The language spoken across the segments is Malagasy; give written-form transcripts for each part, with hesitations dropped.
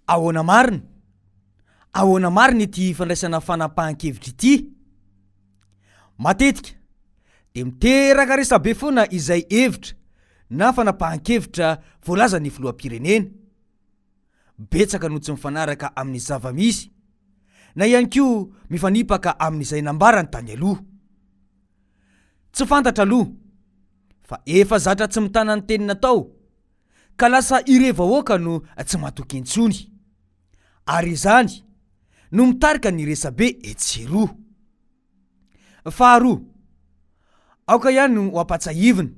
Ahoana marina ity fandraisana fanapahan-kevitra ity. Matetika de miteraka resabe foana izay hevitra na fanapahan-kevitra voalaza ny filoham-pirenena. Betsaka no tsy mifanaraka amin'ny zava-misy na ihany koa mifanipaka amin'izay nambarany tany aloha. Tsy fantatra aloha fa efa zatra tsy mitana ny teny natao ka lasa ire-vahoaka no tsy matoky intsony. Ary izany no mitarika ny resabe etseroa. Faharoa, aoka ihany no ampatsahivina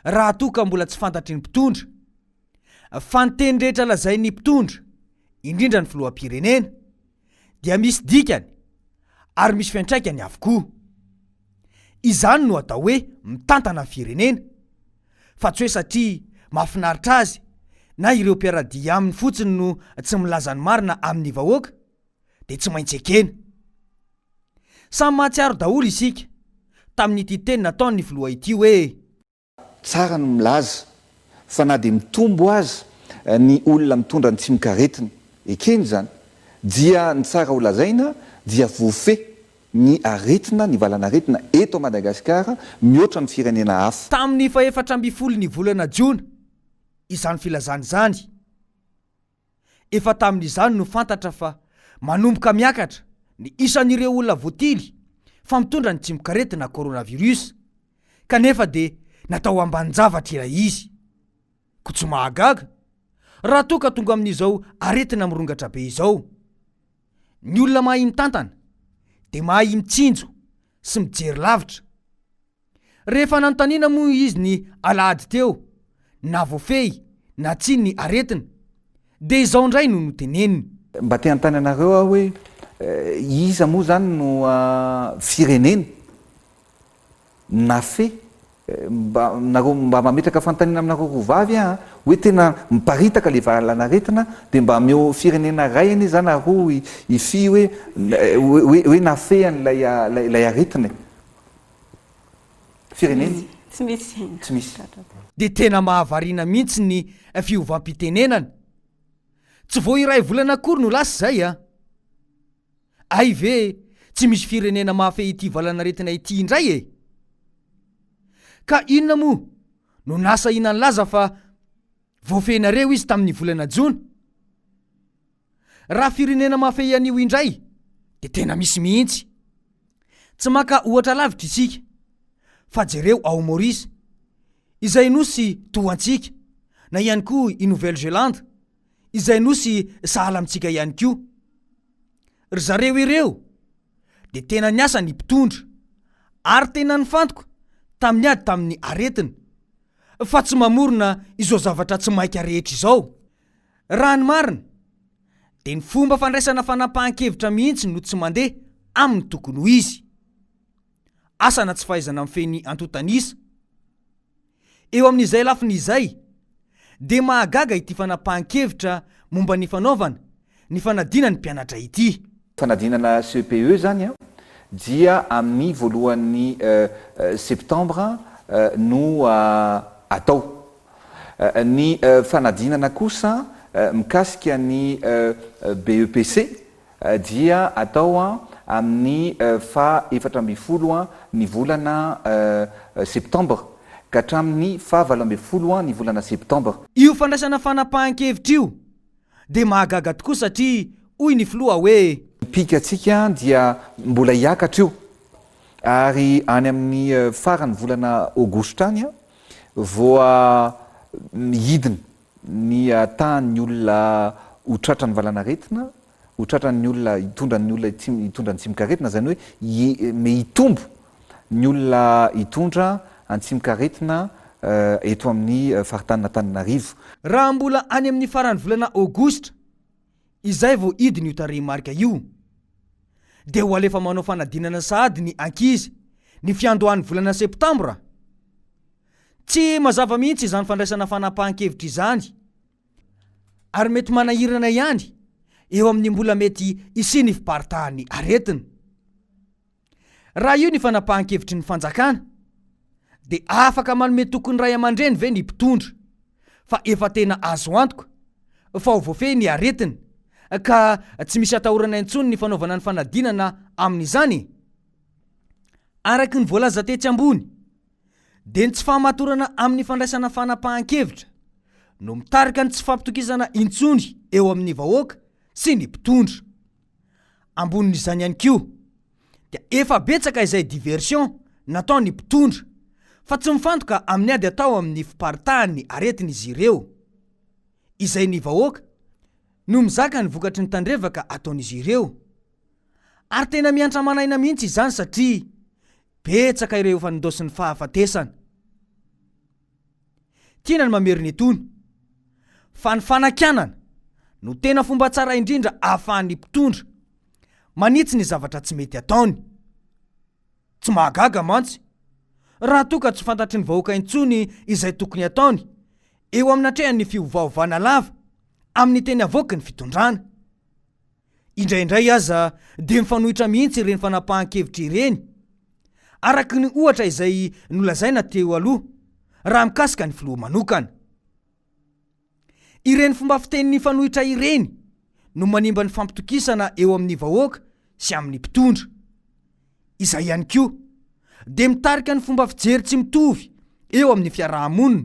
raha toa ka mbola tsy fantatry ny mpitondra fa ny teny rehetra lazain'ny mpitondra indrindra ny filoham-pirenena dia misy dikany ary misy fiantraikany avokoa. Izany no atao hoe mitantana ny firenena, fa tsy hoe satria mahafinaritra azy na ireo mpiaradia aminy fotsiny no tsy milaza ny marina amin'ny vahoaka de tsy maintsy ekena. Samy mahatsiaro daholo isika tamin'ity teny nataony filoha ity hoe tsara no milaza fa na de mitombo azy ny olona mitondra ny tsy mikaretina ekeny zany dia ny tsara ho lazaina dia voafe ny aretina, ny valanaretina eto Madagasikara mihoatra ny firenena hafa. Tamin'ny faefatra amby folo ny volana Jona izany filazany zany, efa tamin'izany no fantatra fa manomboka miakatra ny isan'ireo olona voatily fa mitondra ny tsy mikaretina coronavirus, kanefa de natao ambanin-javatra ilay izy. Ko tsy mahagaga raha toa ka tonga amin'izao aretina mirongatra be izao. Ny olona mahay mitantana de mahay mitsinjo sy mijery lavitra. Rehefa nanontaniana moa izy ny alahady teo na voafehy na tsiny ny aretina de izao ndray no noteneniny. Mba te hanontany anareo aho hoe iza moa zany no firenena na fe mba mametraka fantanina aminareo rovavy hoe tena miparitaka le valanaretina de mba ameo firenena ray anie zany aro ify hoe nafehan'lay aretina firenena tsy misy. De tena mahavarina mihitsy ny fiovam-pitenenana. Tsy vo iray volana akory no lasa zay ay ve tsy misy firenena mahafehy ity valanaretina ity indray e. Ka inona moa no nasa inany laza fa voafehinareo izy tamin'ny volana Jona? Raha firenena mahafehy an'io indray de tena misy mihitsy. Tsy maka ohatra lavitra isika fa jereo ao Maurice izay nosy tohantsika, na ihany koa i Nouvelle-Zélande izay nosy sahala amintsika ihany koa. Ry zareo ireo de tena niasa ny mpitondra ary tena nifantoka tamin'ny ady tamin'ny aretina fa tsy mamorona izao zavatra tsy maika rehetra izao. Raha ny marina de ny fomba fandraisana fanapahan-kevitra mihitsy no tsy mandeha amin'ny tokony ho izy. Asana tsy fahaizana mifeny antotanisa. Eo amin'izay lafin'izay de mahagaga ity fanapahan-kevitra momba ny fanaovana ny fanadinany mpianatra ity. Fanadinana CPE zany dia amin'ny voalohan'ny septambra no atao. Ny fanadinana kosa mikasika ny BEPC dia atao amin'ny faha-efatra amby folo ny volana septambra ka hatramin'ny faha-valo amby folo ny volana septambra. Io fandraisana fanapahan-kevitra io de mahagaga tokoa satria hoy ny filoha hoe pikatsika dia mbola hiakatra io ary any amin'ny farany volana Aogositra any voa midina ny tahan'ny olona hotratra ny valanaretina, hotratran'ny olona hitondra ny olona hitondra ny tsy mikaretina, zany hoe me hitombo ny olona hitondra ny tsy mikaretina eto amin'ny faritanina Antananarivo. Raha mbola any amin'ny farany volana Aogositra izay vo idiny io tarehimarika io de ho alefa manao fanadinana sahady ny ankizy ny fiandohan'ny volana septambra. Tsy mazava mihitsy izany fandraisana fanapahan-kevitra izany ary mety manahirana ihany eo amin'ny mbola mety isi ny fiparitahan'ny aretina. Raha io ny fanapahan-kevitry ny fanjakana de afaka manome tokony ray aman-dreny ve ny mpitondra fa efa tena azo antoka fa ho voafehy ny aretiny ka tsy misy atahorana intsony ny fanaovana ny fanadinana amin'izany. Araky ny voalaza tetsy ambony de ny tsy fahamatorana amin'ny fandraisana fanapahan-kevitra no mitarika ny tsy fampitokisana intsony eo amin'ny vahoaka sy ny mpitondra. Ambonin'izany ihany koa dia efa betsaka izay diversion natao ny mpitondra fa tsy mifantoka amin'ny ady atao amin'ny fiparitahan'ny aretiny izy ireo, izay ny vahoaka no mizaka ny vokatry ny tandrevaka ataon'izy ireo. Ary tena miantra manaina mihitsy izany satria betsaka ireo efa nindosy ny fahafatesana. Tiana ny mamerina etony fa ny fanakanana no tena fomba tsara indrindra ahafahan'ny mpitondra manitsy ny zavatra tsy mety ataony. Tsy mahagaga mantsy raha toa ka tsy fantatry ny vahoaka intsony izay tokony ataony eo amin'ny hatrehany fiovaovana lava amin'ny teny avoaka ny fitondrana. Indraindray aza de mifanohitra mihitsy ireny fanapahan-kevitra ireny araky ny ohatra izay nolazaina teo aloha raha mikasika ny filoha manokana. Ireny fomba fitenin'ny fanohitra ireny no manimba ny fampitokisana eo amin'ny vahoaka sy amin'ny mpitondra. Izay ihany koa de mitarika ny fomba fijery tsy mitovy eo amin'ny fiarahamonina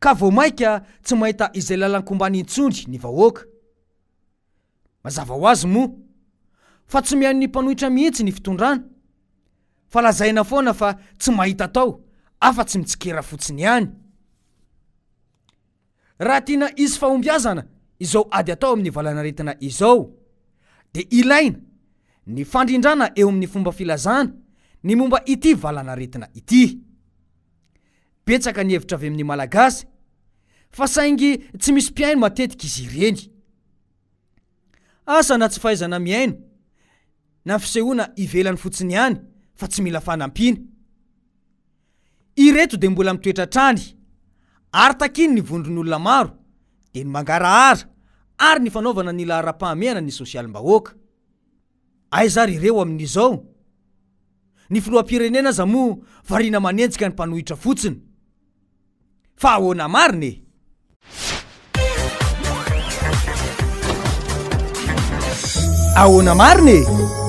ka vao maika tsy mahita izay lalan-kombany intsony ny vahoaka. Mazava ho azy moa fa tsy mihaino ny mpanohitra mihitsy ny fitondrana, fa lazaina foana fa tsy mahita tao afa-tsy mitsikera fotsiny ihany. Raha tiana isy fahombiazana izao ady atao amin'ny valanaretina izao de ilaina ny fandrindrana eo amin'ny fomba filazana ny momba ity valanaretina ity. Betsaka ny hevitra avy amin'ny malagasy fa saingy tsy misy mpiaino matetika izy ireny. Asa na tsy fahaizana miaino na fisehoana ivelany fotsiny ihany fa tsy mila fanampiana. Ireto de mbola mitoetra trany ary takiny ny vondron'olona maro de ny mangarahara ary ny fanaovana ny laharam-pahamehana ny sosialim-bahoaka. Aizary ireo amin'izao ny filoham-pirenena aza moa variana manenjika ny mpanohitra fotsiny. Fa ahoana mariny? Ahoana mariny?